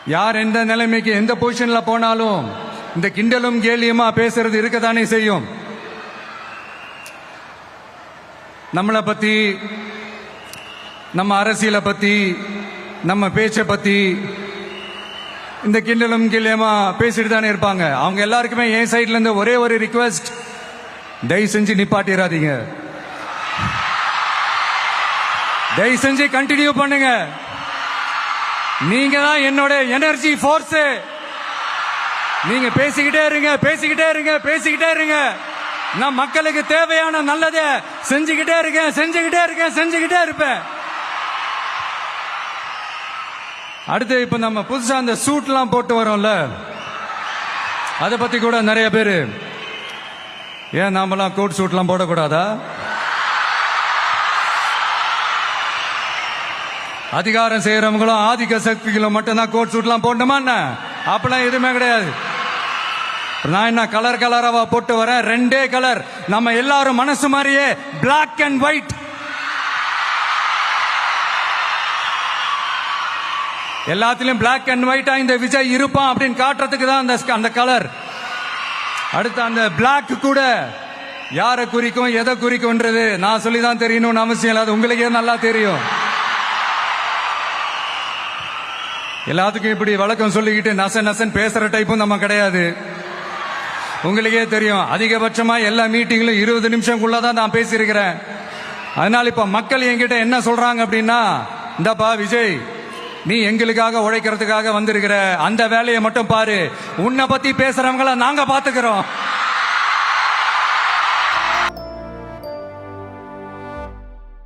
யார் எந்த நிலைமைக்கு எந்த பொசிஷன்ல போனாலும் இந்த கிண்டலும் கேலியுமா பேசுறது இருக்கத்தானே செய்யும். நம்மளை பத்தி, நம்ம அரசியலை பத்தி, நம்ம பேச்சை பத்தி இந்த கிண்டலும் கேலியுமா பேசிட்டு தானே இருப்பாங்க. அவங்க எல்லாருக்குமே என் சைட்ல இருந்து ஒரே ஒரு ரிக்வெஸ்ட், தயவு செஞ்சு நிப்பாட்டிடாதீங்க. தயவு செஞ்சு கண்டினியூ பண்ணுங்க. நீங்க தான் என்னோட எனர்ஜி ஃபோர்ஸ். நீங்க பேசிக்கிட்டே இருங்க, பேசிக்கிட்டே இருங்க, பேசிக்கிட்டே இருங்க. நான் மக்களுக்கு தேவையான நல்லதை செஞ்சுக்கிட்டே இருக்கேன், செஞ்சுக்கிட்டே இருக்கேன், செஞ்சுக்கிட்டே இருப்பேன். அடுத்து இப்ப நம்ம புதுசா அந்த சூட்லாம் போட்டு வரோம்ல, அதை பத்தி கூட நிறைய பேரு, ஏன் நாமெல்லாம் கோட் சூட்லாம் போடக்கூடாதா? அதிகாரம் செய்யறவங்களும் ஆதிக்க சக்திகளும் மட்டும்தான் கோட் சூட்லாம் போடணுமா என்ன? அப்பெல்லாம் எதுவுமே கிடையாது. நான் என்ன கலர் கலராவா போட்டு வரேன்? ரெண்டே கலர், நம்ம எல்லாரும் மனசு மாதிரியே பிளாக் அண்ட் ஒயிட். எல்லாத்திலும் பிளாக் அண்ட் ஒயிட்டா இந்த விஜய் இருப்பான் அப்படின்னு காட்டுறதுக்கு தான் அந்த கலர். அடுத்து அந்த பிளாக் கூட யாரை குறிக்கும் எதை குறிக்கும்ன்றது நான் சொல்லிதான் தெரியணும்னு அவசியம் இல்லை, அது உங்களுக்கே நல்லா தெரியும். எல்லாத்துக்கும் இப்படி வழக்கம் சொல்லிக்கிட்டு நச நசன் பேசுற டைப்பும் நம்ம கிடையாது. உங்களுக்கே தெரியும், அதிகபட்சமா எல்லா மீட்டிங்லும் 20 நிமிஷம்குள்ளதான் நான் பேசியிருக்கிறேன். அதனால இப்ப மக்கள் என்கிட்ட என்ன சொல்றாங்க அப்படின்னா, இந்தப்பா விஜய், நீ எங்களுக்காக உழைக்கிறதுக்காக வந்திருக்கிற, அந்த வேலையை மட்டும் பாரு, உன்னை பத்தி பேசுறவங்கள நாங்க பாத்துக்கிறோம்.